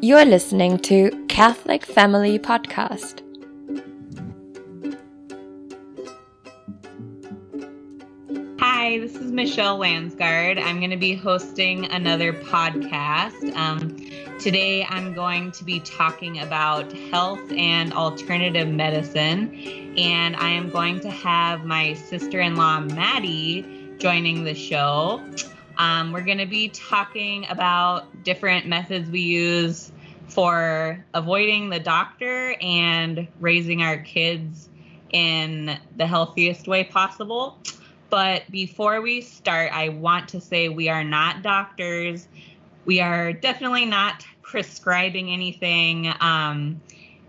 You're listening to Catholic Family Podcast. Hi, this is Michelle Landsgaard. I'm going to be hosting another podcast. Today I'm going to be talking about health and alternative medicine, and I am going to have my sister-in-law Maddie joining the show. We're going to be talking about different methods we use for avoiding the doctor and raising our kids in the healthiest way possible. But before we start, I want to say we are not doctors. We are definitely not prescribing anything.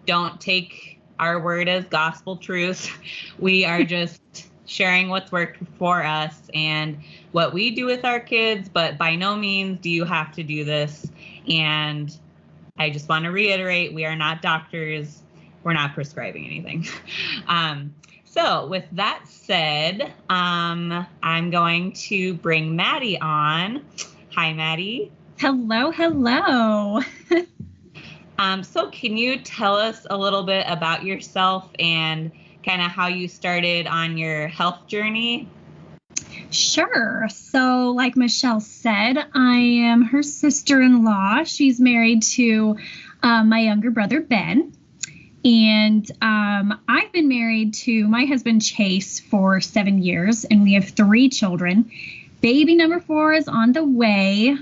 Don't take our word as gospel truth. We are just sharing what's worked for us and what we do with our kids, but by no means do you have to do this. And I just want to reiterate, we are not doctors. We're not prescribing anything. So with that said, I'm going to bring Maddie on. Hi, Maddie. Hello. So can you tell us a little bit about yourself and kind of how you started on your health journey? Sure. So like Michelle said, I am her sister-in-law. She's married to my younger brother, Ben. And I've been married to my husband, Chase, for 7 years, and we have 3 children. Baby number 4 is on the way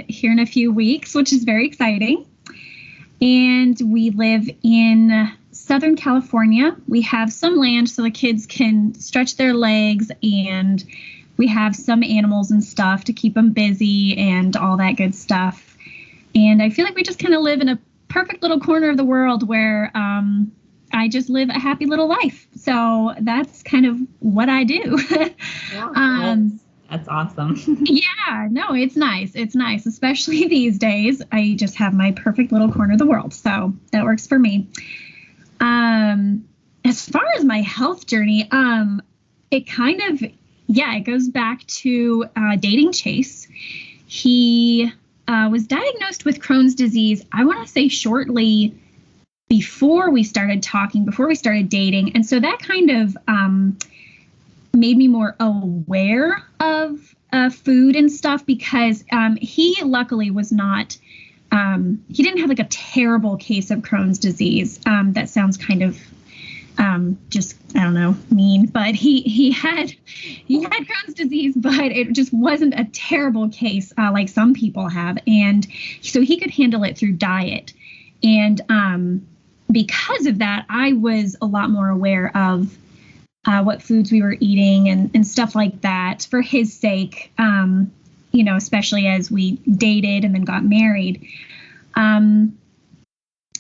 here in a few weeks, which is very exciting. And we live in Southern California. We have some land so the kids can stretch their legs, and we have some animals and stuff to keep them busy and all that good stuff. And I feel like we just kind of live in a perfect little corner of the world where I just live a happy little life. So that's kind of what I do. Yeah, that's awesome. Yeah, no, it's nice. It's nice, especially these days. I just have my perfect little corner of the world. So that works for me. As far as my health journey, it kind of, it goes back to dating Chase. He was diagnosed with Crohn's disease, I want to say shortly before we started talking, before we started dating. And so that kind of made me more aware of food and stuff, because he luckily was not, he didn't have like a terrible case of Crohn's disease. That sounds kind of just, I don't know, mean, but he had Crohn's disease, but it just wasn't a terrible case like some people have. And so he could handle it through diet. And because of that, I was a lot more aware of what foods we were eating and stuff like that for his sake, especially as we dated and then got married.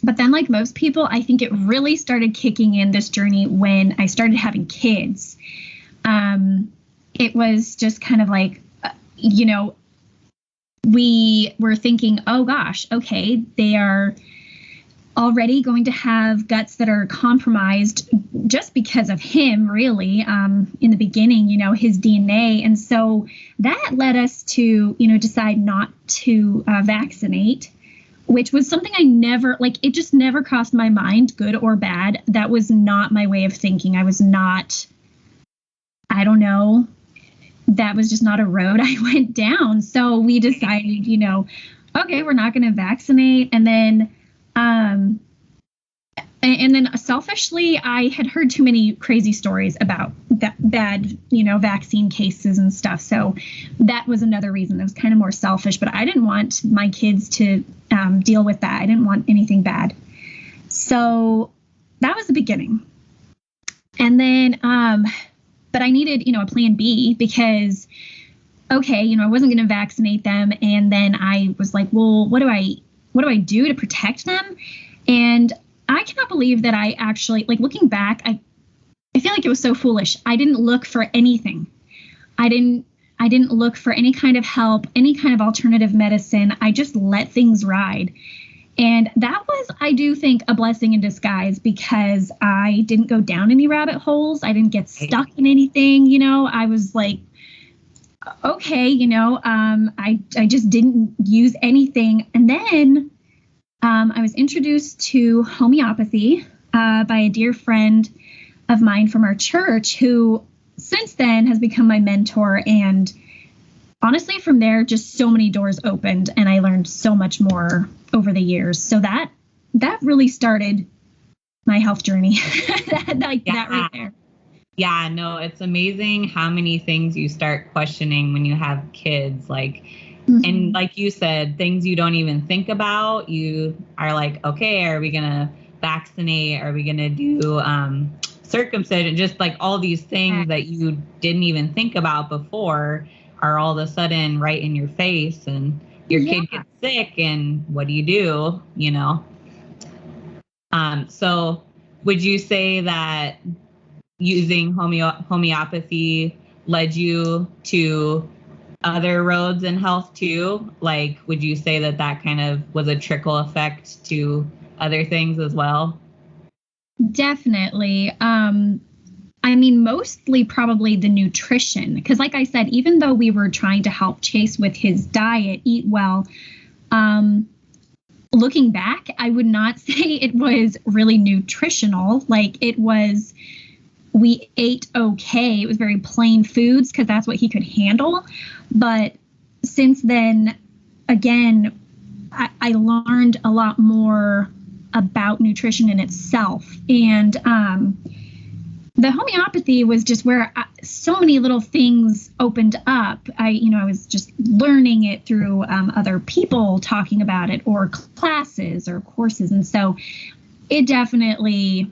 But then, like most people, I think it really started kicking in this journey when I started having kids. It was just kind of like, we were thinking, oh gosh, okay, they are already going to have guts that are compromised just because of him, really, in the beginning, his DNA. And so that led us to, decide not to vaccinate, which was something I never, it just never crossed my mind, good or bad. That was not my way of thinking. I was not, I don't know, that was just not a road I went down. So we decided, okay, we're not going to vaccinate. And then selfishly, I had heard too many crazy stories about that bad, vaccine cases and stuff. So that was another reason. It was kind of more selfish, but I didn't want my kids to deal with that. I didn't want anything bad. So that was the beginning. And then, but I needed, a plan B, because, okay, I wasn't going to vaccinate them. And then I was like, well, what do I do to protect them? And I cannot believe that I actually, looking back, I feel like it was so foolish. I didn't look for anything. I didn't look for any kind of help, any kind of alternative medicine. I just let things ride. And that was, I do think, a blessing in disguise, because I didn't go down any rabbit holes. I didn't get stuck in anything. I was like, okay, I just didn't use anything. And then I was introduced to homeopathy by a dear friend of mine from our church who since then has become my mentor. And honestly, from there, just so many doors opened and I learned so much more over the years. So that really started my health journey. That right there. Yeah, no, it's amazing how many things you start questioning when you have kids. And like you said, things you don't even think about. You are like, okay, are we going to vaccinate? Are we going to do circumcision? Just like all these things that you didn't even think about before are all of a sudden right in your face, and your kid gets sick, and what do? You know? So would you say that using homeopathy led you to other roads in health too? Like, would you say that kind of was a trickle effect to other things as well? Definitely. I mean, mostly probably the nutrition, because like I said, even though we were trying to help Chase with his diet, eat well, looking back, I would not say it was really nutritional. Like we ate okay. It was very plain foods because that's what he could handle. But since then, again, I learned a lot more about nutrition in itself. And the homeopathy was just where so many little things opened up. I was just learning it through other people talking about it, or classes or courses. And so it definitely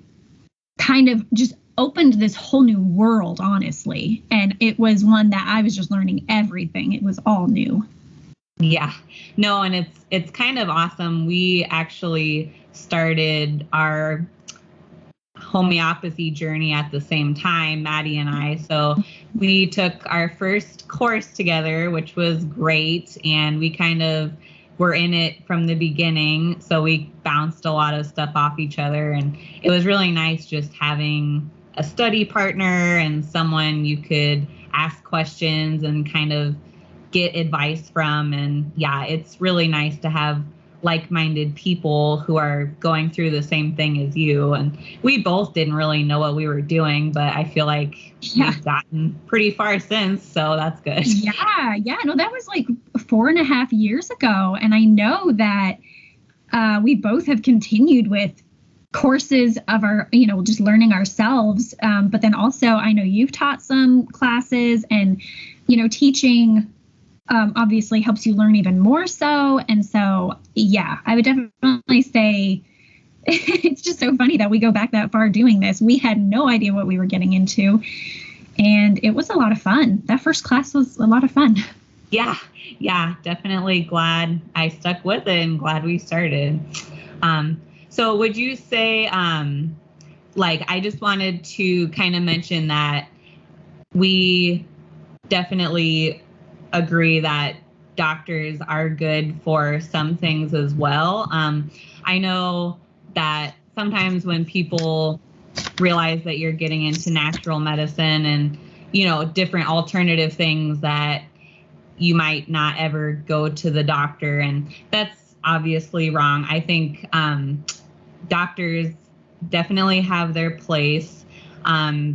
kind of just opened this whole new world, honestly. And it was one that I was just learning everything. It was all new. Yeah, no, and it's kind of awesome. We actually started our homeopathy journey at the same time, Maddie and I. So we took our first course together, which was great. And we kind of were in it from the beginning. So we bounced a lot of stuff off each other. And it was really nice just having a study partner and someone you could ask questions and kind of get advice from. And yeah, it's really nice to have like-minded people who are going through the same thing as you. And we both didn't really know what we were doing, but I feel like we've gotten pretty far since, so that's good. Yeah. No, that was like 4.5 years ago. And I know that we both have continued with courses of our, just learning ourselves. But then also I know you've taught some classes, and, teaching obviously helps you learn even more so. And so, yeah, I would definitely say it's just so funny that we go back that far doing this. We had no idea what we were getting into, and it was a lot of fun. That first class was a lot of fun. Yeah, definitely glad I stuck with it and glad we started. So would you say, I just wanted to kind of mention that we definitely agree that doctors are good for some things as well. I know that sometimes when people realize that you're getting into natural medicine and, different alternative things, that you might not ever go to the doctor, and that's obviously wrong. I think doctors definitely have their place.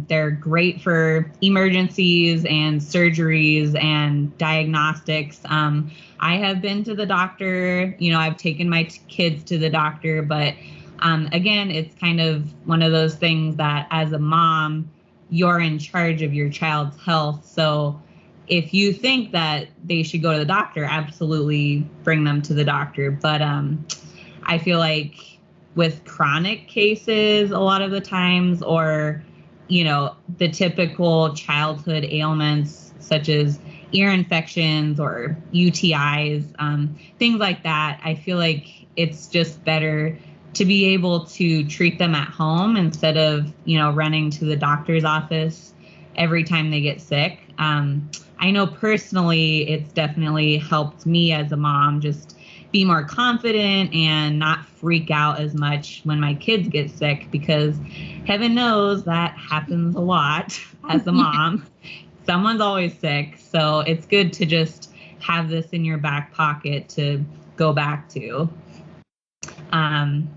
They're great for emergencies and surgeries and diagnostics. I have been to the doctor, I've taken my kids to the doctor, but again, it's kind of one of those things that as a mom, you're in charge of your child's health. So if you think that they should go to the doctor, absolutely bring them to the doctor. But I feel like with chronic cases, a lot of the times, or the typical childhood ailments such as ear infections or UTIs, things like that, I feel like it's just better to be able to treat them at home instead of, running to the doctor's office every time they get sick. I know personally, it's definitely helped me as a mom just be more confident and not freak out as much when my kids get sick, because heaven knows that happens a lot as a mom. Someone's always sick. So it's good to just have this in your back pocket to go back to. And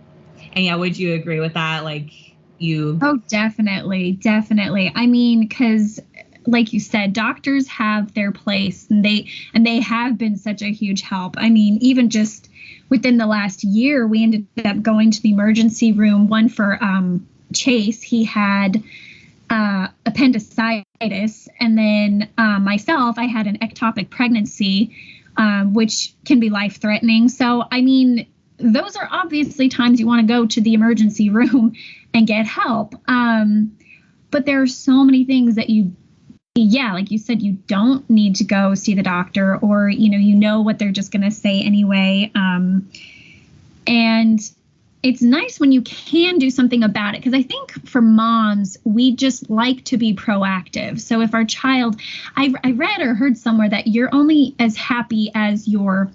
yeah, would you agree with that? Like you? Oh, definitely. Definitely. I mean, because like you said, doctors have their place, and they have been such a huge help. I mean, even just within the last year, we ended up going to the emergency room, one for Chase. He had appendicitis, and then myself, I had an ectopic pregnancy, which can be life-threatening. So, I mean, those are obviously times you want to go to the emergency room and get help. But there are so many things that like you said, you don't need to go see the doctor, or, you know what they're just going to say anyway. And it's nice when you can do something about it, because I think for moms, we just like to be proactive. So if our child, I read or heard somewhere that you're only as happy as your,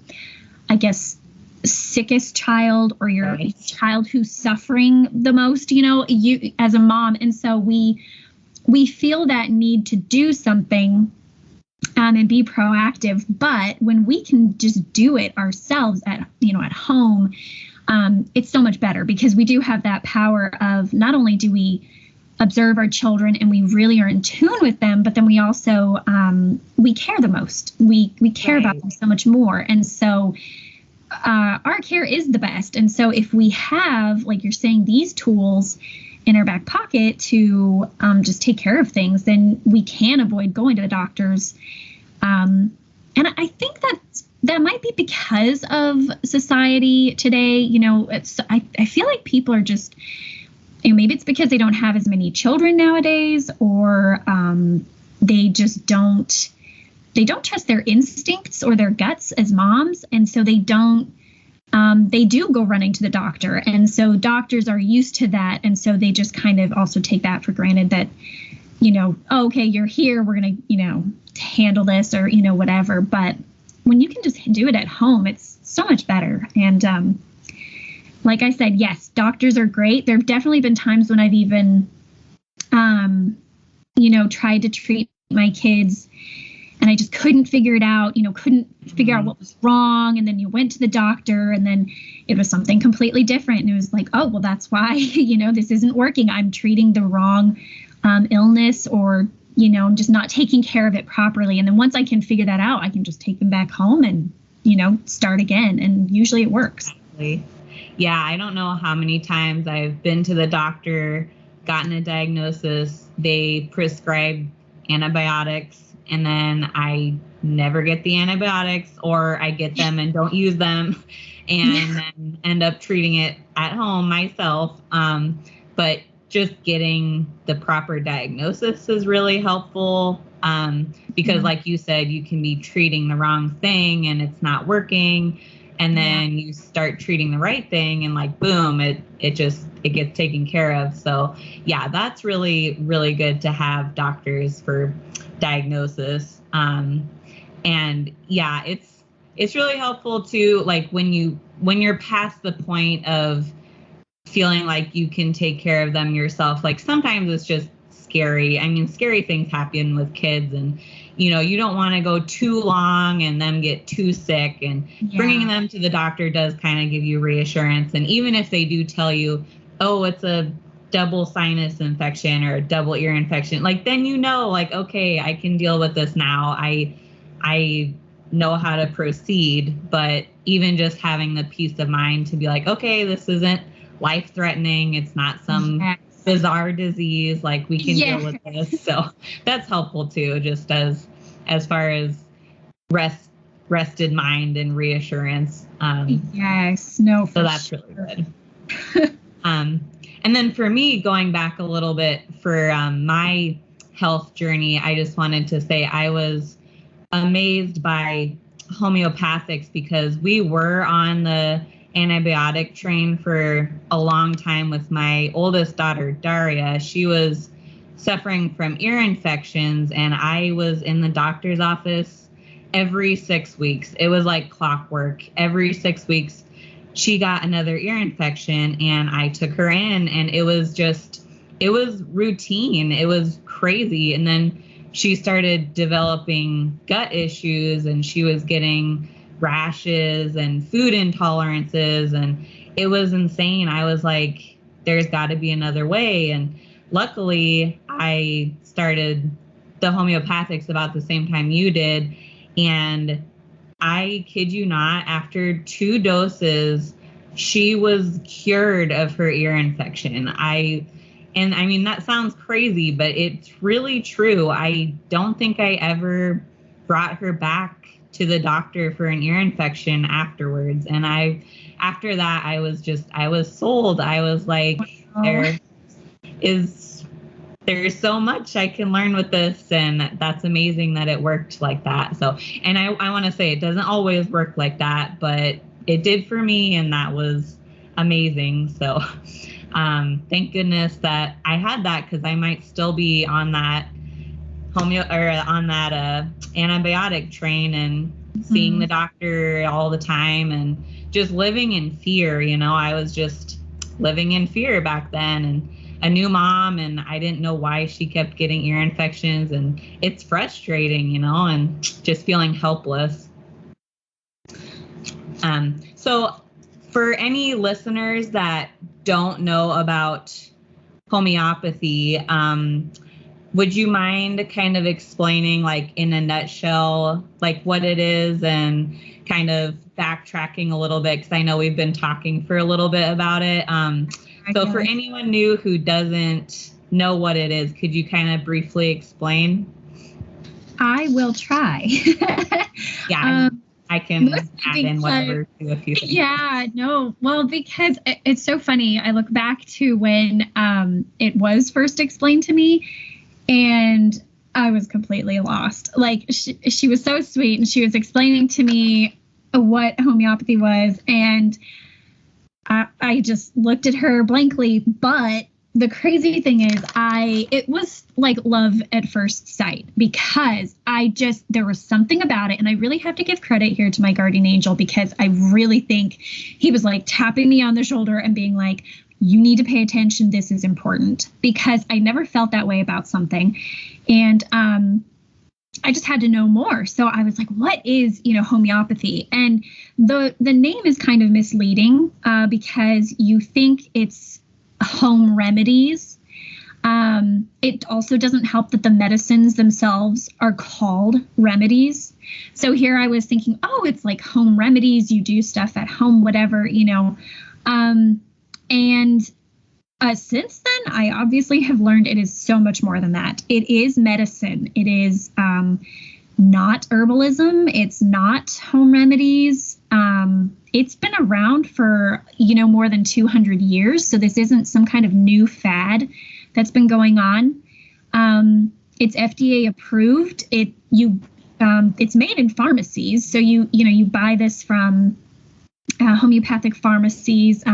I guess, sickest child, or your child who's suffering the most, you as a mom. And so we feel that need to do something and be proactive. But when we can just do it ourselves at home, it's so much better, because we do have that power of, not only do we observe our children and we really are in tune with them, but then we also, we care the most. We care about them so much more. And so our care is the best. And so if we have, like you're saying, these tools in our back pocket to just take care of things, then we can avoid going to the doctors. And I think that might be because of society today. I feel like people are just, maybe it's because they don't have as many children nowadays, or they just don't trust their instincts or their guts as moms. And so they do go running to the doctor. And so doctors are used to that. And so they just kind of also take that for granted, that, okay, you're here, we're going to, handle this, or, whatever. But when you can just do it at home, it's so much better. And like I said, yes, doctors are great. There have definitely been times when I've even, tried to treat my kids, and I just couldn't figure it out, couldn't figure out what was wrong. And then you went to the doctor, and then it was something completely different. And it was like, oh, well, that's why, this isn't working. I'm treating the wrong illness, or, I'm just not taking care of it properly. And then once I can figure that out, I can just take them back home and, start again. And usually it works. Yeah, I don't know how many times I've been to the doctor, gotten a diagnosis, they prescribe antibiotics, and then I never get the antibiotics, or I get them and don't use them, and then end up treating it at home myself. But just getting the proper diagnosis is really helpful, because like you said, you can be treating the wrong thing and it's not working. And then you start treating the right thing, and like, boom, it gets taken care of. So yeah, that's really, really good to have doctors for diagnosis. And yeah, it's really helpful to, like, when you're past the point of feeling like you can take care of them yourself, like sometimes it's just scary. I mean, scary things happen with kids, and you don't want to go too long and them get too sick, and bringing them to the doctor does kind of give you reassurance. And even if they do tell you, oh, it's a double sinus infection or a double ear infection, like, then like, okay, I can deal with this now. I know how to proceed. But even just having the peace of mind to be like, okay, this isn't life-threatening. It's not some bizarre disease. Like, we can deal with this. So that's helpful too, just as far as rested mind and reassurance. Yes, no, so that's really good. And then for me, going back a little bit for my health journey, I just wanted to say I was amazed by homeopathics, because we were on the antibiotic train for a long time with my oldest daughter, Daria. She was suffering from ear infections, and I was in the doctor's office every 6 weeks. It was like clockwork. Every 6 weeks, she got another ear infection, and I took her in, and it was routine. It was crazy. And then she started developing gut issues, and she was getting rashes and food intolerances, and it was insane. I was like, there's got to be another way. And luckily, I started the homeopathics about the same time you did. And I kid you not, after 2 doses, she was cured of her ear infection. And I mean, that sounds crazy, but it's really true. I don't think I ever brought her back to the doctor for an ear infection afterwards. And after that, I was sold. I was like, there's so much I can learn with this. And that's amazing that it worked like that. So, and I want to say it doesn't always work like that, but it did for me. And that was amazing. So, thank goodness that I had that, because I might still be on that antibiotic train and seeing the doctor all the time and just living in fear. I was just living in fear back then, and a new mom, and I didn't know why she kept getting ear infections, and it's frustrating, and just feeling helpless. So for any listeners that don't know about homeopathy, would you mind kind of explaining, like, in a nutshell, like, what it is, and kind of backtracking a little bit, because I know we've been talking for a little bit about it. So for anyone new who doesn't know what it is, could you kind of briefly explain? I will try. Yeah, I can add in whatever to a few things. Yeah, no. Well, because it's so funny. I look back to when it was first explained to me, and I was completely lost. Like, she was so sweet, and she was explaining to me what homeopathy was, and I just looked at her blankly. But the crazy thing is, it was like love at first sight, because there was something about it. And I really have to give credit here to my guardian angel, because I really think he was like tapping me on the shoulder and being like, you need to pay attention. This is important, because I never felt that way about something. And I just had to know more. So I was like, what is, homeopathy? And the name is kind of misleading, because you think it's home remedies. It also doesn't help that the medicines themselves are called remedies. So here I was thinking, oh, it's like home remedies. You do stuff at home, whatever, and since then, I obviously have learned it is so much more than that. It is medicine. It is not herbalism. It's not home remedies. It's been around for, more than 200 years. So this isn't some kind of new fad that's been going on. It's FDA approved. It's made in pharmacies. So you buy this from homeopathic pharmacies.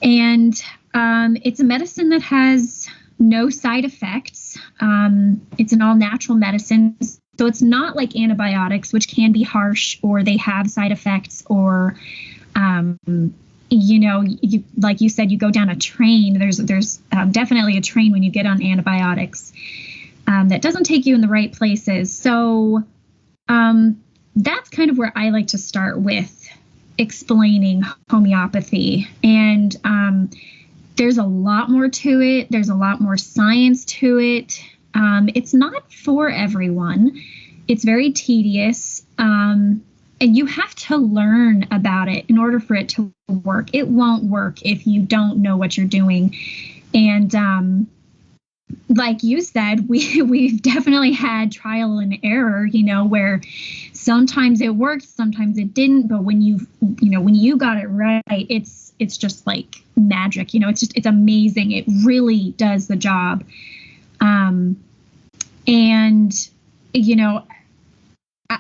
And it's a medicine that has no side effects. It's an all natural medicine. So it's not like antibiotics, which can be harsh, or they have side effects, or, like you said, you go down a train. There's definitely a train when you get on antibiotics that doesn't take you in the right places. So that's kind of where I like to start with explaining homeopathy. And there's a lot more to it. There's a lot more science to it. It's not for everyone. It's very tedious. And you have to learn about it in order for it to work. It won't work if you don't know what you're doing. And like you said, we've definitely had trial and error, where sometimes it worked, sometimes it didn't. But when you got it right, it's just like magic. It's amazing. It really does the job.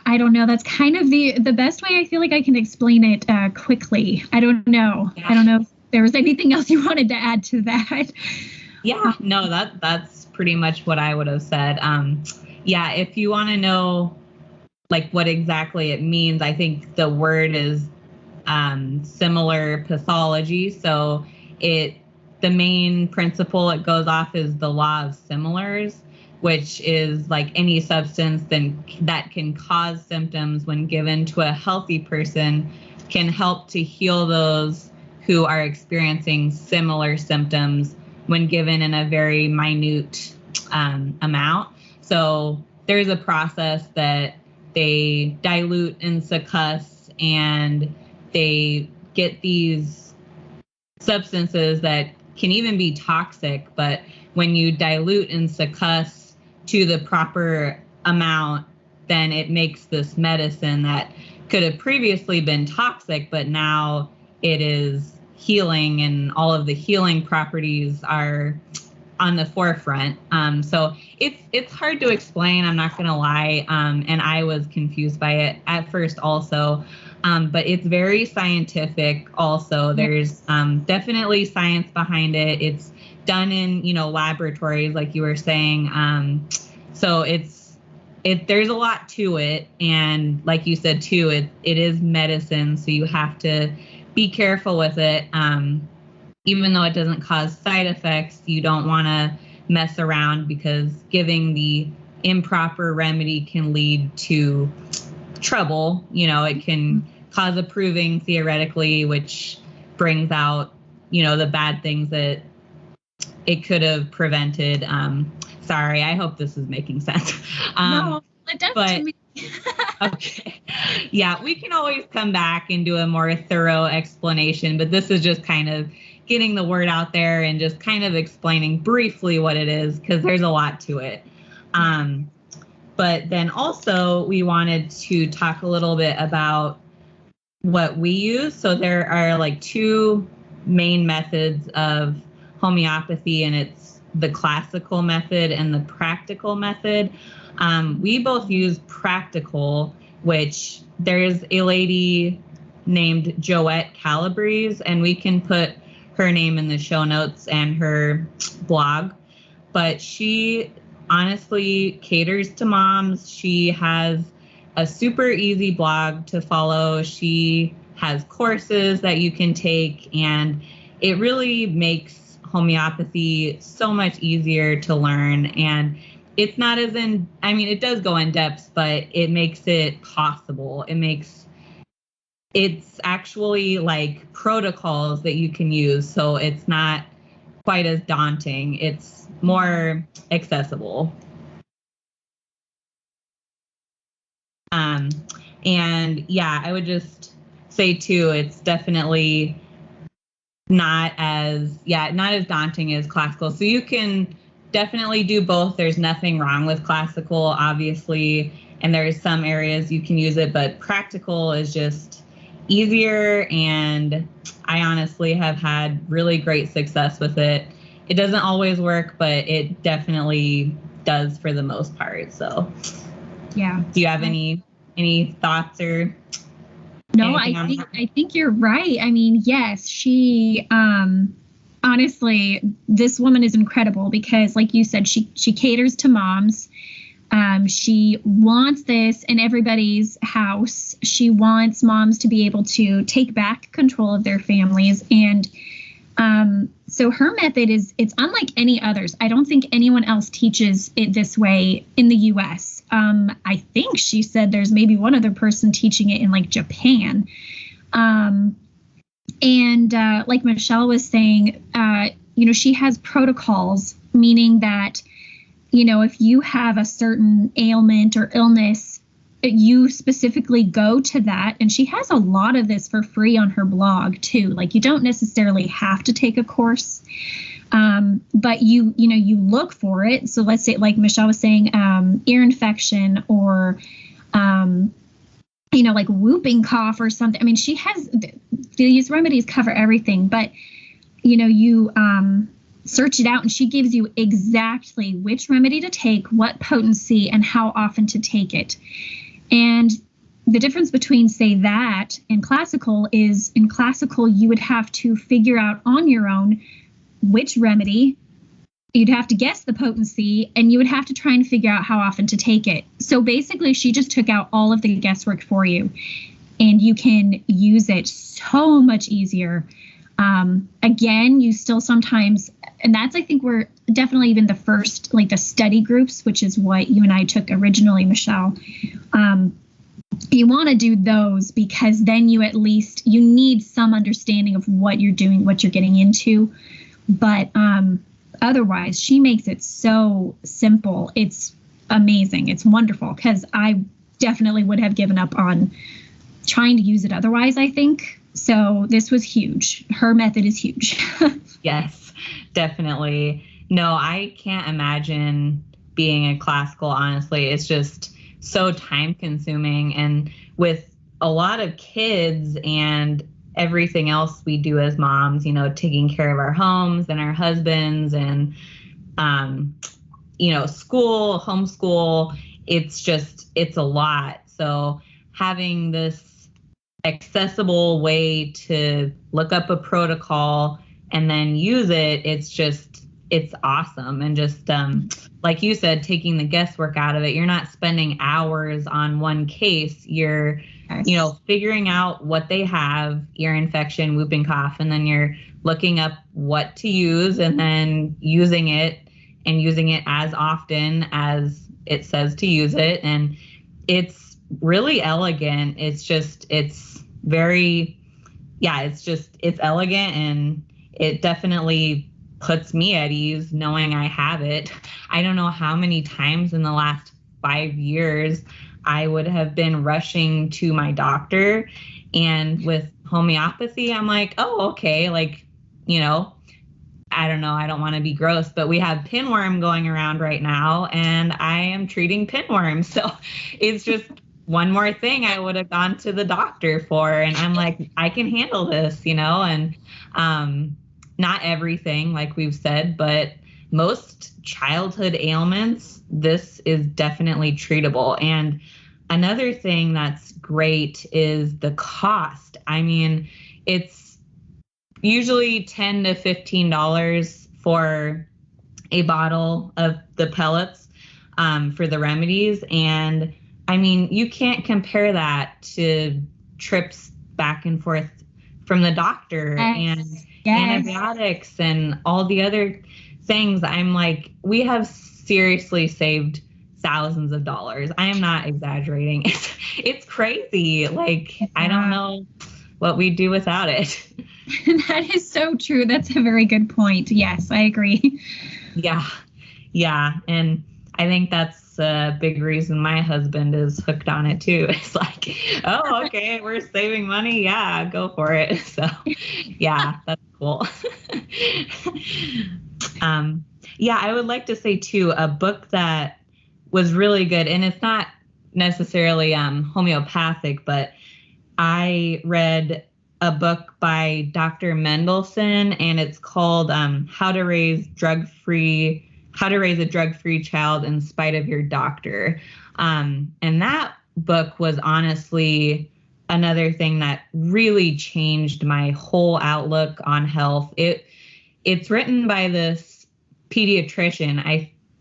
I don't know. That's kind of the best way I feel like I can explain it quickly. I don't know. Yeah. I don't know if there was anything else you wanted to add to that. Yeah, no, that's pretty much what I would have said. Yeah, if you want to know like what exactly it means, I think the word is similar pathology. So the main principle it goes off is the law of similars, which is like any substance that can cause symptoms when given to a healthy person can help to heal those who are experiencing similar symptoms when given in a very minute amount. So there's a process that they dilute and succuss, and they get these substances that can even be toxic, but when you dilute and succuss to the proper amount, then it makes this medicine that could have previously been toxic, but now it is healing, and all of the healing properties are on the forefront. So it's hard to explain, I'm not going to lie. And I was confused by it at first also. But it's very scientific also. There's definitely science behind it. It's done in, laboratories, like you were saying. So there's a lot to it. And like you said, too, it is medicine. So you have to be careful with it. Even though it doesn't cause side effects, you don't want to mess around, because giving the improper remedy can lead to trouble. It can cause approving theoretically, which brings out, the bad things that it could have prevented. Sorry, I hope this is making sense. No, it does to me. Okay. Yeah, we can always come back and do a more thorough explanation, but this is just kind of getting the word out there and just kind of explaining briefly what it is, because there's a lot to it. But then also we wanted to talk a little bit about what we use. So there are like two main methods of homeopathy, and it's the classical method and the practical method. We both use practical, which there's a lady named Joette Calabrese, and we can put her name in the show notes and her blog. But she honestly caters to moms. She has a super easy blog to follow. She has courses that you can take, and it really makes homeopathy so much easier to learn. And it's not as it does go in depth, but it makes it possible. It's actually like protocols that you can use. So it's not quite as daunting. It's more accessible. And yeah, I would just say too, it's definitely not as daunting as classical. So you can definitely do both. There's nothing wrong with classical, obviously, and there's some areas you can use it, but practical is just easier, and I honestly have had really great success with it. It doesn't always work, but it definitely does for the most part. So yeah. Do you have any thoughts or? No, I think you're right. I mean, yes, she honestly, this woman is incredible, because like you said, she caters to moms. She wants this in everybody's house. She wants moms to be able to take back control of their families. And so her method it's unlike any others. I don't think anyone else teaches it this way in the US. I think she said there's maybe one other person teaching it in like Japan. And like Michelle was saying, she has protocols, meaning that, if you have a certain ailment or illness, you specifically go to that. And she has a lot of this for free on her blog too. Like, you don't necessarily have to take a course, but you look for it. So let's say, like Michelle was saying, ear infection or, like whooping cough or something. I mean, she has these remedies cover everything, but you search it out, and she gives you exactly which remedy to take, what potency, and how often to take it. And the difference between, say, that and classical is, in classical, you would have to figure out on your own which remedy, you'd have to guess the potency, and you would have to try and figure out how often to take it. So basically, she just took out all of the guesswork for you, and you can use it so much easier. Again, you still sometimes, and that's, I think, we're definitely even the first, like the study groups, which is what you and I took originally, Michelle. you want to do those because then you need some understanding of what you're doing, what you're getting into. But otherwise, she makes it so simple. It's amazing. It's wonderful, because I definitely would have given up on trying to use it otherwise, I think. So this was huge. Her method is huge. Yes, definitely. No, I can't imagine being a classical, honestly. It's just so time consuming. And with a lot of kids and everything else we do as moms, taking care of our homes and our husbands and, school, homeschool, it's a lot. So having this accessible way to look up a protocol and then use it, it's awesome. And just like you said, taking the guesswork out of it. You're not spending hours on one case. You're figuring out what they have, ear infection, whooping cough, and then you're looking up what to use and then using it as often as it says to use it. And it's really elegant. It's elegant, and it definitely puts me at ease knowing I have it. I don't know how many times in the last 5 years I would have been rushing to my doctor, and with homeopathy, I'm like, oh, okay. Like, I don't know. I don't want to be gross, but we have pinworm going around right now, and I am treating pinworm. So it's just one more thing I would have gone to the doctor for. And I'm like, I can handle this, and not everything, like we've said, but most childhood ailments, this is definitely treatable. And another thing that's great is the cost. I mean, it's usually $10 to $15 for a bottle of the pellets for the remedies. And I mean, you can't compare that to trips back and forth from the doctor and antibiotics and all the other things. I'm like, we have seriously saved thousands of dollars. I am not exaggerating. It's crazy. Like, I don't know what we'd do without it. That is so true. That's a very good point. Yes, I agree. Yeah. And I think that's a big reason my husband is hooked on it too. It's like, oh, okay, we're saving money. Yeah, go for it. So yeah, that's cool. I would like to say too, a book that was really good, and it's not necessarily homeopathic, but I read a book by Dr. Mendelsohn, and it's called How to Raise a Drug-Free Child in Spite of Your Doctor. And that book was honestly another thing that really changed my whole outlook on health. It's written by this pediatrician.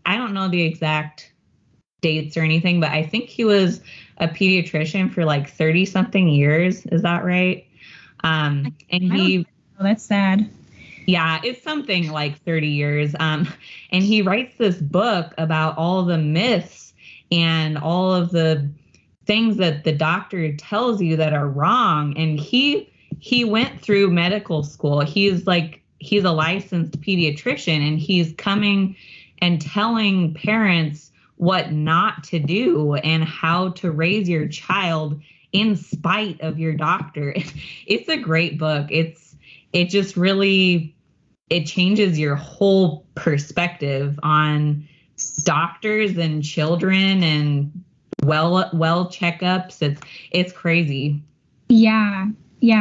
I don't know the exact dates or anything, but I think he was a pediatrician for like 30 something years. Is that right? That's sad. Yeah, it's something like 30 years. And he writes this book about all the myths and all of the things that the doctor tells you that are wrong. And he went through medical school. He's a licensed pediatrician, and he's coming and telling parents what not to do and how to raise your child in spite of your doctor. It's a great book. It just really, it changes your whole perspective on doctors and children and well checkups. It's crazy. Yeah.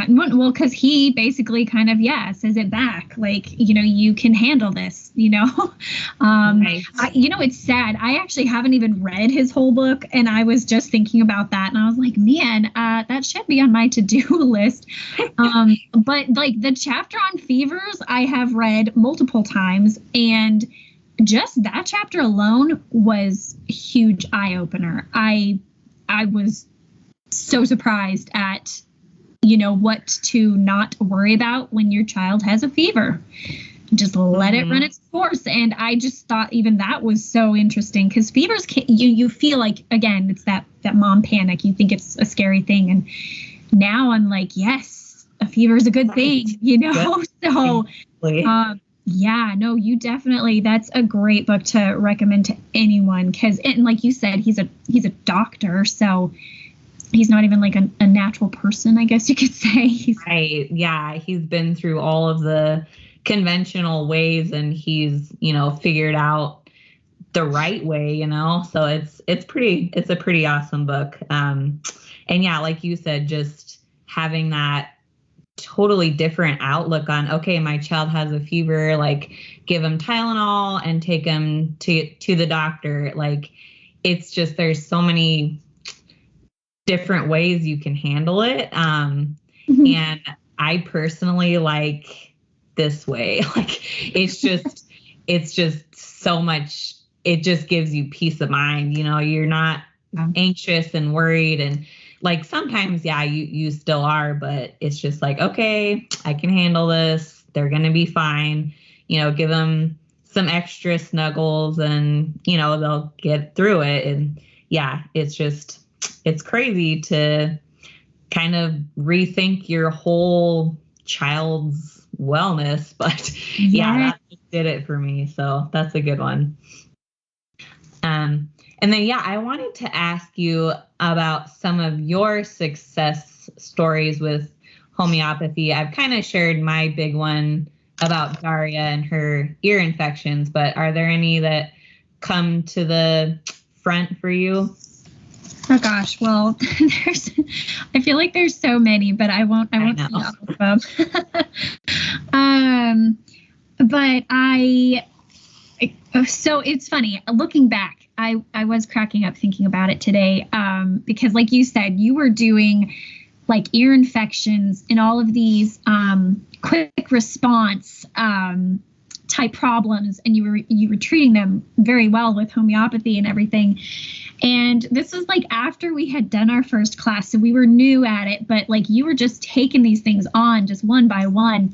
Well, because he basically kind of, says it back. Like, you can handle this, Right. It's sad. I actually haven't even read his whole book. And I was just thinking about that. And I was like, man, that should be on my to-do list. But like the chapter on fevers, I have read multiple times. And just that chapter alone was a huge eye opener. I was so surprised at what to not worry about when your child has a fever. just let it run its course. And I just thought even that was so interesting, because fevers you feel like, again, it's that mom panic. You think it's a scary thing, and now I'm like, yes, a fever is a good thing, So yeah, no, you definitely, that's a great book to recommend to anyone, because, and like you said, he's a doctor, so he's not even like a natural person, I guess you could say. Right. Yeah. He's been through all of the conventional ways, and he's, figured out the right way, so it's a pretty awesome book. And yeah, like you said, just having that totally different outlook on, okay, my child has a fever, like give him Tylenol and take him to the doctor. Like, it's just, there's so many different ways you can handle it. And I personally like this way. Like, it's just so much, it just gives you peace of mind. You're not anxious and worried, and like sometimes, yeah, you still are, but it's just like, okay, I can handle this. They're going to be fine. Give them some extra snuggles, and, they'll get through it. And yeah, it's crazy to kind of rethink your whole child's wellness, but yeah, that just did it for me. So that's a good one. And then, yeah, I wanted to ask you about some of your success stories with homeopathy. I've kind of shared my big one about Daria and her ear infections, but are there any that come to the front for you? Oh gosh, well, I feel like there's so many, but I won't see all of them. But so it's funny looking back. I was cracking up thinking about it today, because like you said, you were doing like ear infections and all of these quick response type problems, and you were treating them very well with homeopathy and everything. And this was like after we had done our first class, so we were new at it, but like you were just taking these things on just one by one.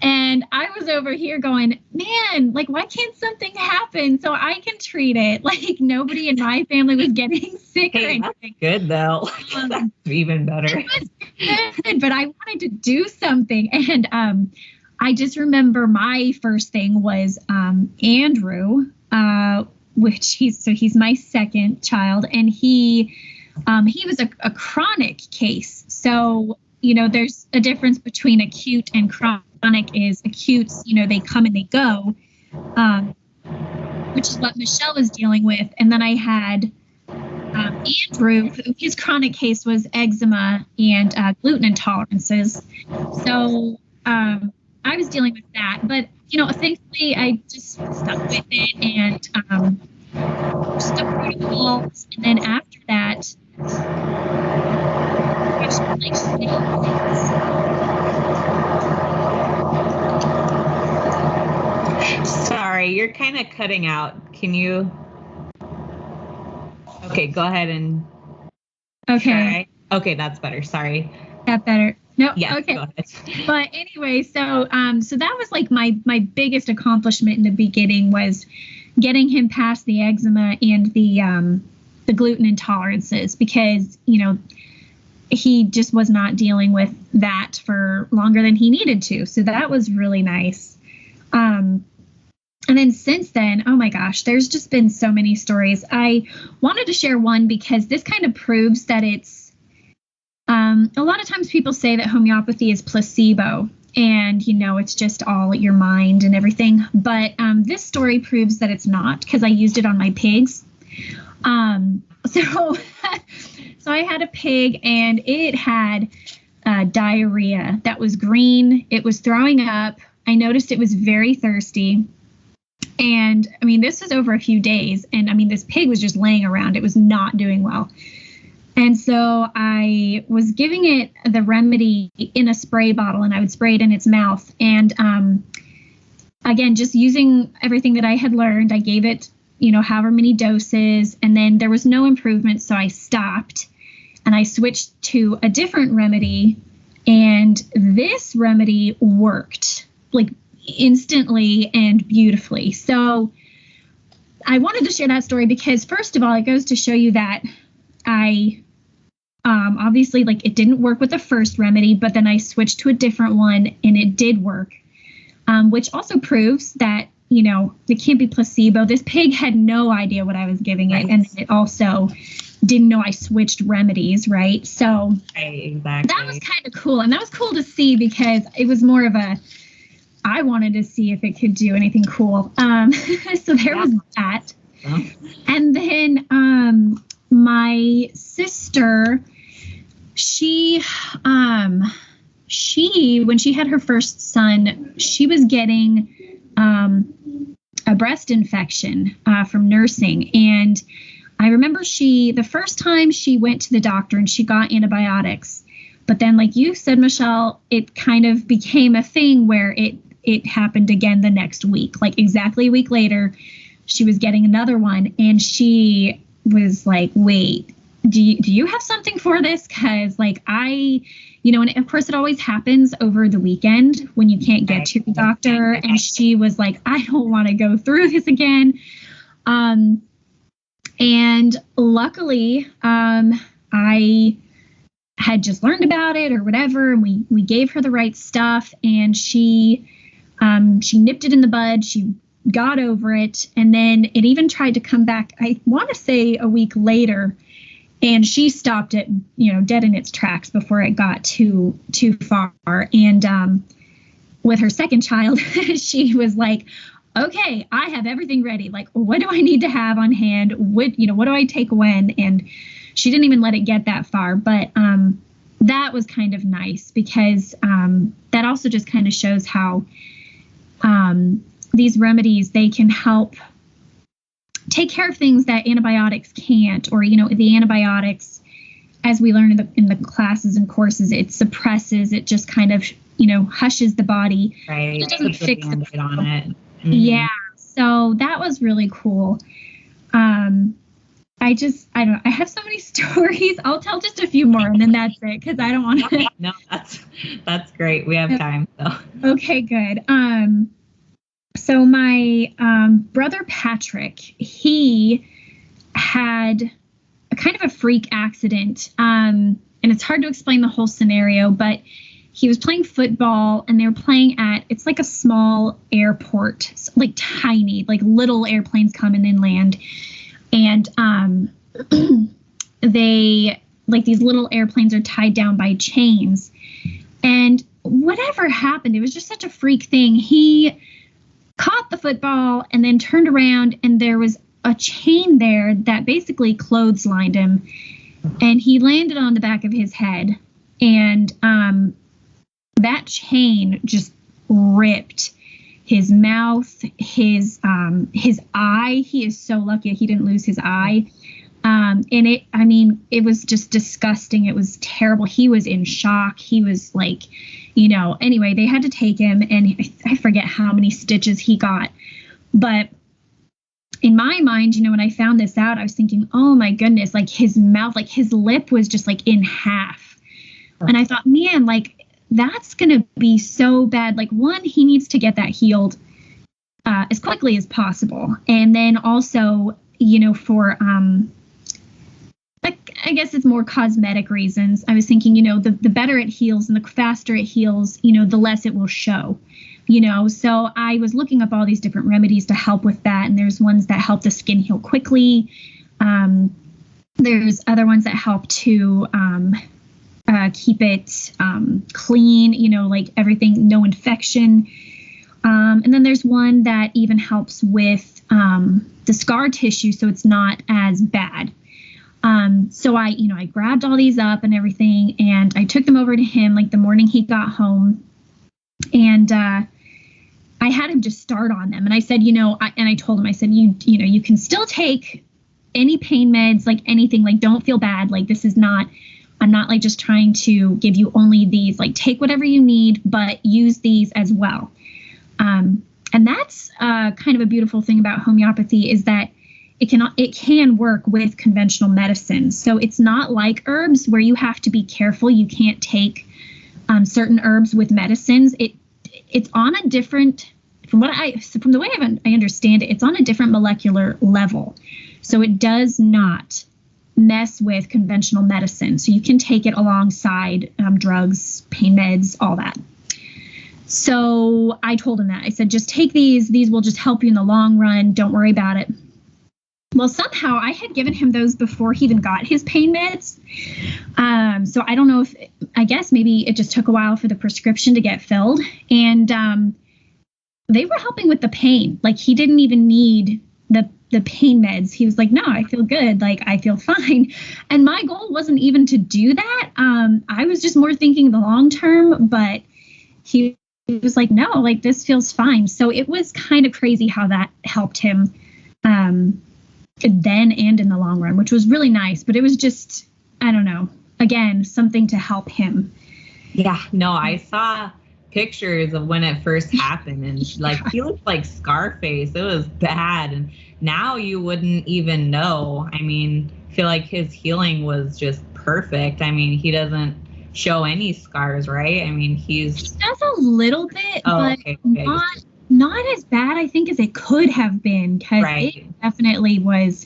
And I was over here going, man, like, why can't something happen so I can treat it? Like, nobody in my family was getting sick or anything. That's good, though. That's even better. It was good, but I wanted to do something. And I just remember my first thing was Andrew, which he's my second child, and he was a chronic case. So, there's a difference between acute and chronic. Is acute, they come and they go, which is what Michelle was dealing with. And then I had Andrew, who his chronic case was eczema and gluten intolerances. So I was dealing with that. But, thankfully, I just stuck with it and stuck protocols. And then after that, Sorry, you're kind of cutting out. Can you? Okay, go ahead and. Okay. Try. Okay, that's better. Sorry. That better? No. Yeah. Okay. Go ahead. But anyway, so that was like my biggest accomplishment in the beginning, was getting him past the eczema and the gluten intolerances, because he just was not dealing with that for longer than he needed to. So that was really nice. And then since then, oh my gosh, there's just been so many stories. I wanted to share one because this kind of proves that it's, a lot of times people say that homeopathy is placebo and, it's just all your mind and everything. But this story proves that it's not, because I used it on my pigs. So I had a pig, and it had diarrhea that was green. It was throwing up. I noticed it was very thirsty. And I mean, this was over a few days. And I mean, this pig was just laying around. It was not doing well. And so I was giving it the remedy in a spray bottle, and I would spray it in its mouth. And again, just using everything that I had learned, I gave it, however many doses. And then there was no improvement. So I stopped and I switched to a different remedy. And this remedy worked like instantly and beautifully. So I wanted to share that story because, first of all, it goes to show you that I obviously, like, it didn't work with the first remedy, but then I switched to a different one and it did work, which also proves that, you know, it can't be placebo. This pig had no idea what I was giving it. And it also didn't know I switched remedies, right? So exactly. That was kind of cool. And that was cool to see because it was more of I wanted to see if it could do anything cool. So there was that. Yeah. And then my sister, she when she had her first son, she was getting a breast infection from nursing. And I remember the first time she went to the doctor and she got antibiotics. But then, like you said, Michelle, it kind of became a thing where it happened again the next week. Like exactly a week later, she was getting another one. And she was like, wait, do you have something for this? Because like and of course it always happens over the weekend when you can't get to the doctor. And she was like, I don't want to go through this again. And luckily, I had just learned about it or whatever, and we gave her the right stuff, and she nipped it in the bud. She got over it, and then it even tried to come back, I want to say a week later, and she stopped it, dead in its tracks before it got too far. And with her second child, she was like, okay, I have everything ready. Like, what do I need to have on hand? What do I take when? And she didn't even let it get that far. But that was kind of nice because that also just kind of shows how these remedies, they can help take care of things that antibiotics can't, or, the antibiotics, as we learn in the classes and courses, it suppresses, it just kind of, hushes the body. Right. It doesn't fix the problem on it. Mm-hmm. Yeah. So that was really cool. I don't know. I have so many stories. I'll tell just a few more and then that's it. Cause I don't want to. No, that's great. We have time. So. Okay, good. So my brother Patrick, he had a kind of a freak accident. And it's hard to explain the whole scenario, but he was playing football and they were playing it's like a small airport, like tiny, like little airplanes come in and land. And they, like, these little airplanes are tied down by chains. And whatever happened, it was just such a freak thing. He caught the football and then turned around and there was a chain there that basically clotheslined him. And he landed on the back of his head. And that chain just ripped his mouth, his eye. He is so lucky he didn't lose his eye. And it was just disgusting. It was terrible. He was in shock. He was like, anyway, they had to take him, and I forget how many stitches he got. But in my mind, when I found this out, I was thinking, oh my goodness, like his mouth, like his lip was just like in half. And I thought, man, like, that's going to be so bad. Like, one, he needs to get that healed as quickly as possible. And then also, for, I guess it's more cosmetic reasons. I was thinking, the better it heals and the faster it heals, the less it will show, So I was looking up all these different remedies to help with that. And there's ones that help the skin heal quickly. There's other ones that help to keep it clean, like everything, no infection. And then there's one that even helps with the scar tissue, so it's not as bad. So I grabbed all these up and everything, and I took them over to him like the morning he got home, and I had him just start on them. And I said, I told him, I said, you can still take any pain meds, like anything, like don't feel bad. Like I'm not like just trying to give you only these, like take whatever you need, but use these as well. And that's kind of a beautiful thing about homeopathy is that it can work with conventional medicine. So it's not like herbs where you have to be careful. You can't take certain herbs with medicines. it's on a different, from the way I understand it, it's on a different molecular level. So it does not mess with conventional medicine. So you can take it alongside drugs, pain meds, all that. So I told him that. I said, just take these. These will just help you in the long run. Don't worry about it. Well, somehow I had given him those before he even got his pain meds. So I don't know I guess maybe it just took a while for the prescription to get filled. And they were helping with the pain. Like, he didn't even need the pain meds. He was like, no, I feel good. Like, I feel fine. And my goal wasn't even to do that. I was just more thinking the long term, but he was like, no, like, this feels fine. So it was kind of crazy how that helped him then and in the long run, which was really nice. But it was just, I don't know, again, something to help him. Yeah, no, I saw pictures of when it first happened, and like, he looked like Scarface. It was bad. And now you wouldn't even know. I mean, I feel like his healing was just perfect. I mean, he doesn't show any scars, right? I mean, he does a little bit, but okay. Not as bad, I think, as it could have been, because it definitely was.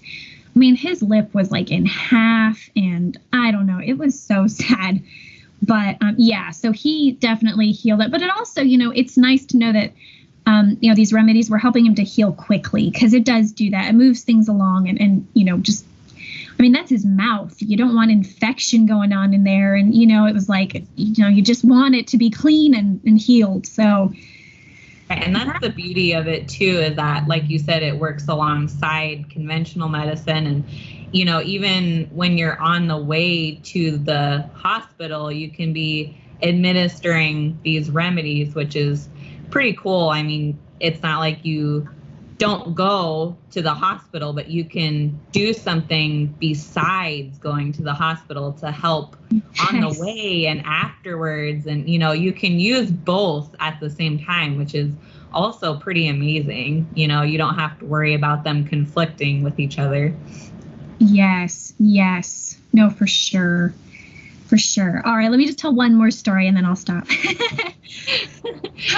I mean, his lip was like in half, and I don't know, it was so sad. But yeah, so he definitely healed it. But it also, it's nice to know that, these remedies were helping him to heal quickly, because it does do that. It moves things along, and just, I mean, that's his mouth. You don't want infection going on in there. And, it was like, you just want it to be clean and healed. So. And that's the beauty of it, too, is that, like you said, it works alongside conventional medicine. And, even when you're on the way to the hospital, you can be administering these remedies, which is pretty cool. I mean, it's not like you don't go to the hospital, but you can do something besides going to the hospital to help on the way and afterwards. And, you can use both at the same time, which is also pretty amazing. You don't have to worry about them conflicting with each other. Yes. No, for sure. All right, let me just tell one more story and then I'll stop.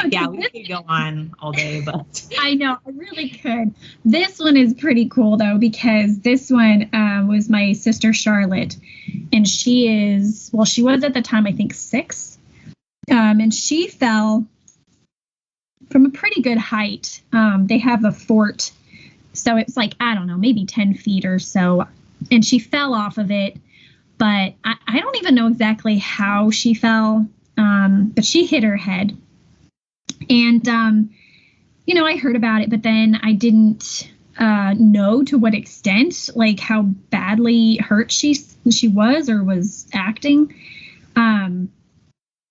Yeah, we could go on all day, but I know, I really could. This one is pretty cool, though, because this one was my sister Charlotte, and she was at the time, I think, 6, and she fell from a pretty good height. They have a fort, so it's like, I don't know, maybe 10 feet or so, and she fell off of it. But I don't even know exactly how she fell, but she hit her head. And, I heard about it, but then I didn't know to what extent, like how badly hurt she was or was acting,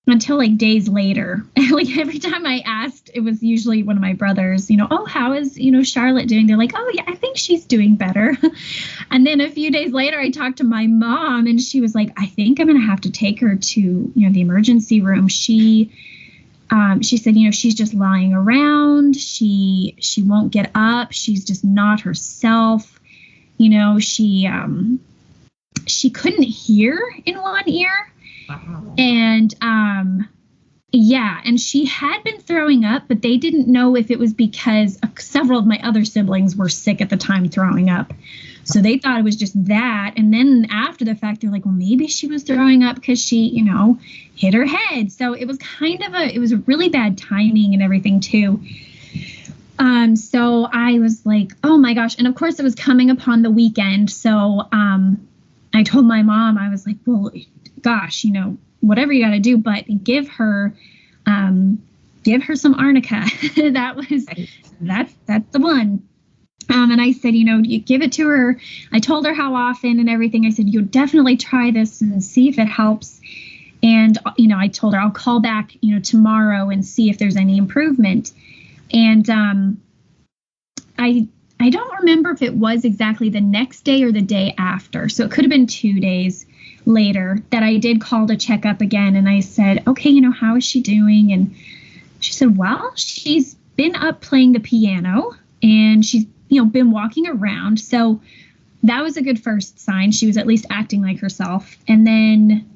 until like days later. Like every time I asked, it was usually one of my brothers, oh, how is, Charlotte doing? They're like, oh yeah, I think she's doing better. And then a few days later, I talked to my mom, and she was like, I think I'm going to have to take her to, the emergency room. She said, she's just lying around. She won't get up. She's just not herself. She couldn't hear in one ear. Wow. And and she had been throwing up, but they didn't know if it was because several of my other siblings were sick at the time throwing up. So they thought it was just that. And then after the fact, they're like, well, maybe she was throwing up because she, hit her head. So it was it was a really bad timing and everything too. So I was like, oh my gosh. And of course it was coming upon the weekend. So I told my mom, I was like, well, gosh, whatever you got to do, but give her some arnica. That's the one. And I said, you give it to her. I told her how often and everything. I said, you definitely try this and see if it helps. And, I told her I'll call back, tomorrow and see if there's any improvement. And I don't remember if it was exactly the next day or the day after. So it could have been 2 days later that I did call to check up again. And I said, okay, how is she doing? And she said, well, she's been up playing the piano and she's, been walking around. So that was a good first sign. She was at least acting like herself. And then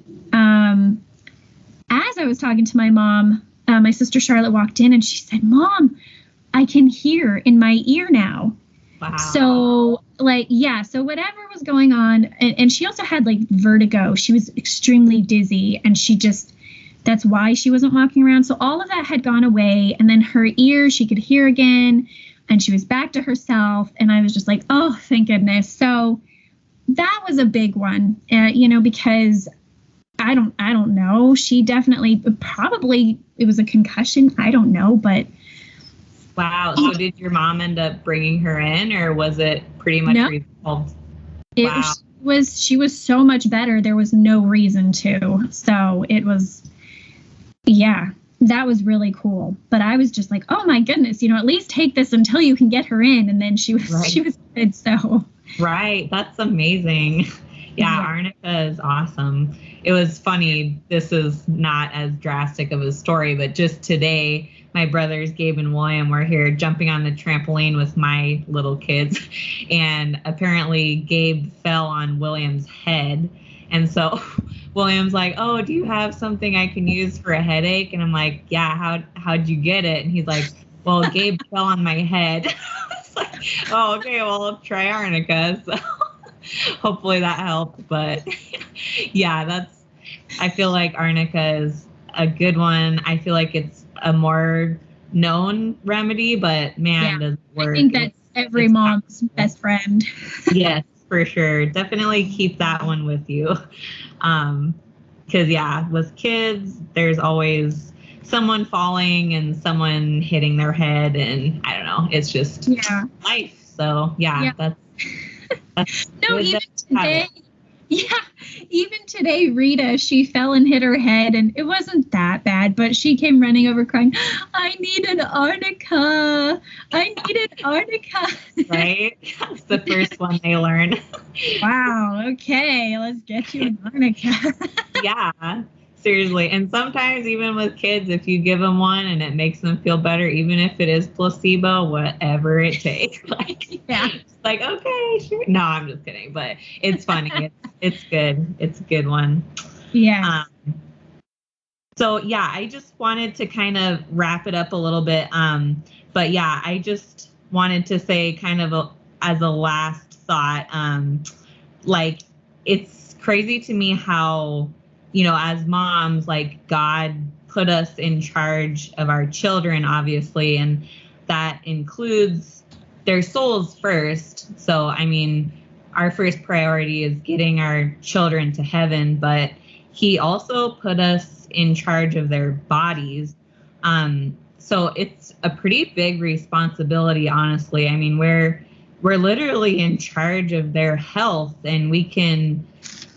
as I was talking to my mom, my sister Charlotte walked in and she said, "Mom, I can hear in my ear now." Wow. So so whatever was going on, and she also had like vertigo. She was extremely dizzy, and that's why she wasn't walking around. So all of that had gone away, and then her ear, she could hear again, and she was back to herself. And I was just like, oh, thank goodness. So that was a big one, because I don't know. She probably it was a concussion. I don't know, but. Wow. So did your mom end up bringing her in, or was it pretty much resolved? She was so much better. There was no reason to. So it was, that was really cool. But I was just like, oh my goodness, at least take this until you can get her in. And then she was good. So. Right. That's amazing. Yeah. Arnica is awesome. It was funny. This is not as drastic of a story, but just today, my brothers, Gabe and William, were here jumping on the trampoline with my little kids. And apparently Gabe fell on William's head. And so William's like, "Oh, do you have something I can use for a headache?" And I'm like, "Yeah, how'd you get it?" And he's like, "Well, Gabe fell on my head." It's like, "Oh, okay, well, I'll try arnica." So hopefully that helped. But yeah, I feel like arnica is a good one. I feel like it's a more known remedy, but man, does it work. I think that's every mom's best friend. Yes, for sure. Definitely keep that one with you. Because with kids, there's always someone falling and someone hitting their head, and I don't know, it's just life. So that's no, even today. Yeah, even today, Rita, she fell and hit her head, and it wasn't that bad, but she came running over crying, "I need an arnica. I need an arnica." Right? That's the first one they learn. Wow, okay, let's get you an arnica. Yeah, seriously. And sometimes even with kids, if you give them one and it makes them feel better, even if it is placebo, whatever it takes. Like, okay, sure. No, I'm just kidding, but it's funny. It's good. It's a good one. Yeah. So I just wanted to kind of wrap it up a little bit. But I just wanted to say kind of as a last thought, like it's crazy to me how, as moms, like God put us in charge of our children, obviously, and that includes their souls first. So, I mean, our first priority is getting our children to heaven, but he also put us in charge of their bodies. So it's a pretty big responsibility, honestly. I mean, we're literally in charge of their health, and we can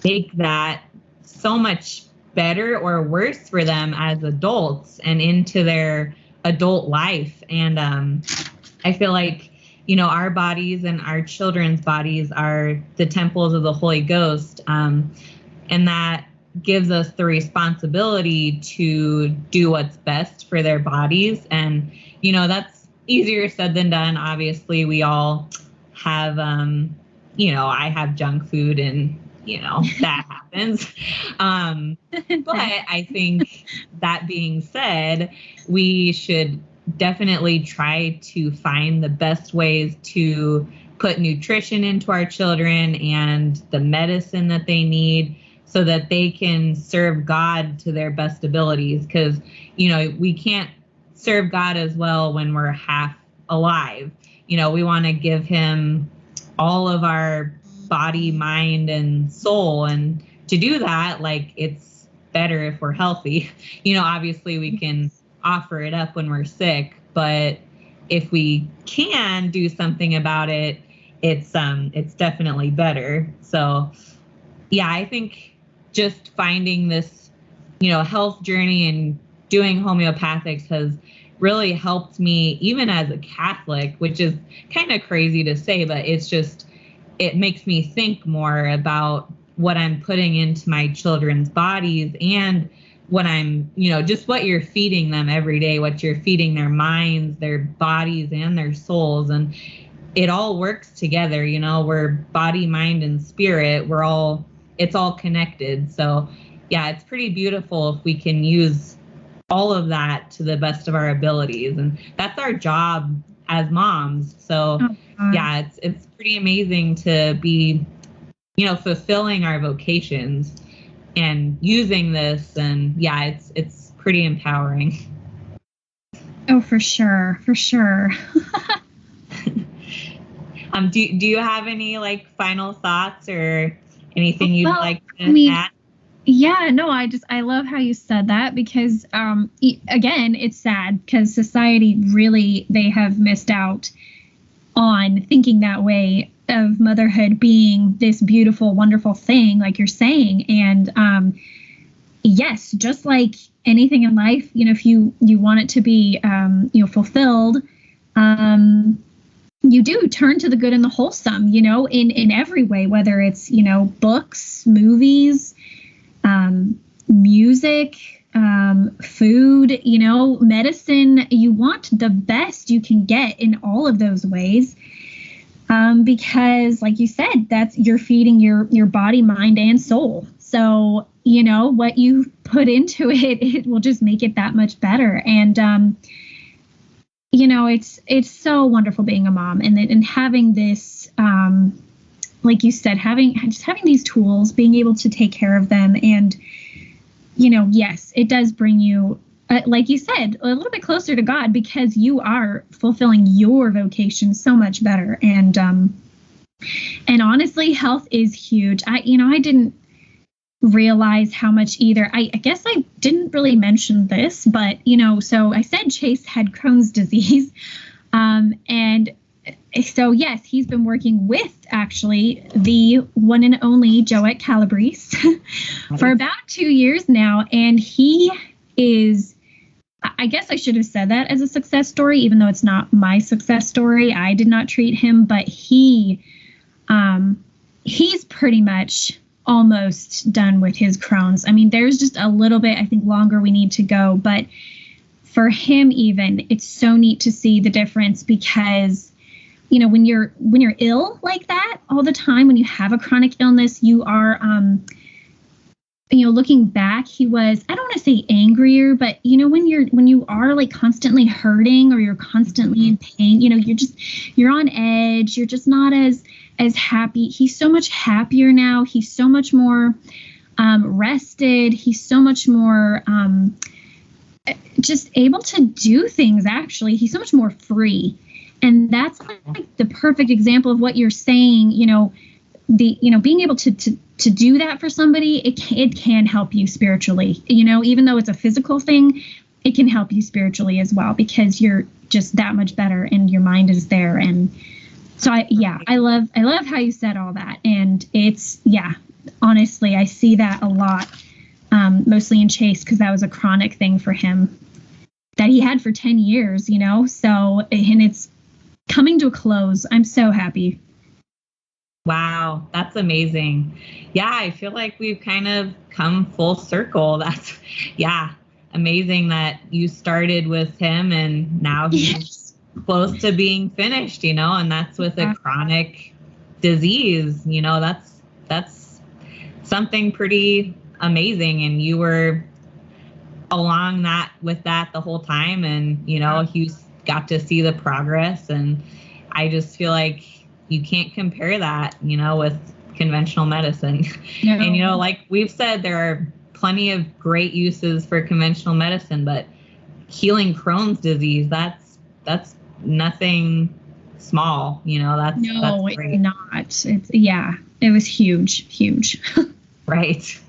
make that so much better or worse for them as adults and into their adult life. And I feel like, our bodies and our children's bodies are the temples of the Holy Ghost. And that gives us the responsibility to do what's best for their bodies. And, that's easier said than done. Obviously, we all have, I have junk food and, that happens. But I think that being said, we should definitely try to find the best ways to put nutrition into our children and the medicine that they need so that they can serve God to their best abilities. Because, we can't serve God as well when we're half alive. We want to give him all of our body, mind, and soul. And to do that, it's better if we're healthy. Obviously we can offer it up when we're sick, but if we can do something about it, it's definitely better. So I think just finding this, health journey and doing homeopathics has really helped me even as a Catholic, which is kind of crazy to say, but it makes me think more about what I'm putting into my children's bodies and what I'm, just what you're feeding them every day, what you're feeding their minds, their bodies, and their souls. And it all works together. We're body, mind, and spirit. It's all connected. So it's pretty beautiful if we can use all of that to the best of our abilities. And that's our job as moms. So yeah, it's pretty amazing to be, fulfilling our vocations and using this. And yeah, it's pretty empowering. Oh, for sure. For sure. Do you have any like final thoughts or anything you'd like to add? Yeah, no, I love how you said that because, again, it's sad because society really, they have missed out on thinking that way of motherhood being this beautiful, wonderful thing, like you're saying. And, yes, just like anything in life, if you want it to be, fulfilled, you do turn to the good and the wholesome, in every way, whether it's, books, movies, music, food, medicine. You want the best you can get in all of those ways. Because like you said, you're feeding your body, mind, and soul. So, what you put into it will just make it that much better. And, it's so wonderful being a mom and having this, like you said, having these tools, being able to take care of them. And, yes, it does bring you, like you said, a little bit closer to God because you are fulfilling your vocation so much better. And honestly, health is huge. I didn't realize how much either. I guess I didn't really mention this, but, so I said Chase had Crohn's disease. And so, yes, he's been working with actually the one and only Joette Calabrese for about 2 years now. And he is, I guess I should have said that as a success story, even though it's not my success story. I did not treat him, but he's pretty much almost done with his Crohn's. I mean, there's just a little bit, I think, longer we need to go. But for him, even, it's so neat to see the difference because, when you're ill like that all the time, when you have a chronic illness, you are, looking back, he was, I don't want to say angrier, but, when you are like constantly hurting or you're constantly in pain, you're on edge. You're just not as happy. He's so much happier now. He's so much more rested. He's so much more just able to do things. Actually, he's so much more free. And that's like the perfect example of what you're saying, being able to do that for somebody, it can help you spiritually, even though it's a physical thing, it can help you spiritually as well, because you're just that much better and your mind is there. And so I love how you said all that. And it's, honestly, I see that a lot, mostly in Chase, because that was a chronic thing for him that he had for 10 years, so, and it's coming to a close. I'm so happy. Wow, that's amazing. Yeah, I feel like we've kind of come full circle. That's, amazing that you started with him and now he's close to being finished, and that's with a chronic disease, that's something pretty amazing. And you were along with that the whole time, and, you got to see the progress. And I just feel like you can't compare that, with conventional medicine. No. And, like we've said, there are plenty of great uses for conventional medicine, but healing Crohn's disease, that's nothing small, that's great. It's not. It was huge. Right.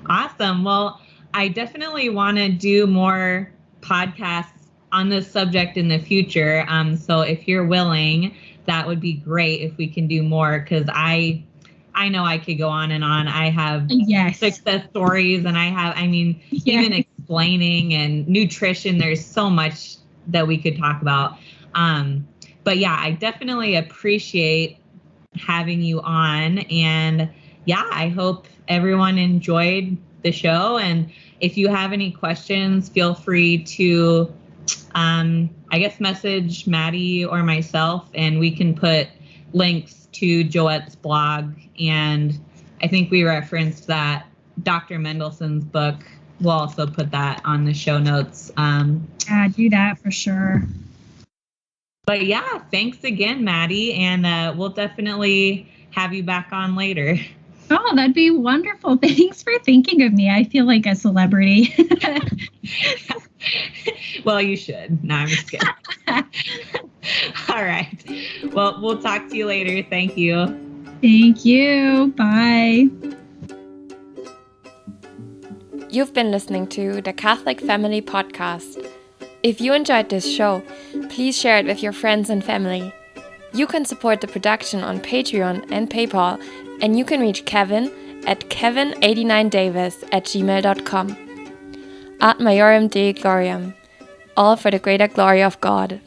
Awesome. Well, I definitely want to do more podcasts on this subject in the future. So if you're willing, that would be great if we can do more, because I know I could go on and on. I have success stories, and even explaining and nutrition, there's so much that we could talk about. But I definitely appreciate having you on. And I hope everyone enjoyed the show. And if you have any questions, feel free to message Maddie or myself, and we can put links to Joette's blog. And I think we referenced that Dr. Mendelssohn's book we'll also put that on the show notes. Yeah, do that for sure. But yeah, thanks again, Maddie, and we'll definitely have you back on later. Oh, that'd be wonderful. Thanks for thinking of me. I feel like a celebrity. Well, you should. No, I'm just kidding. All right. Well, we'll talk to you later. Thank you. Thank you. Bye. You've been listening to the Catholic Family Podcast. If you enjoyed this show, please share it with your friends and family. You can support the production on Patreon and PayPal, and you can reach Kevin at kevin89davis@gmail.com. Ad Maiorem Dei Gloriam, all for the greater glory of God.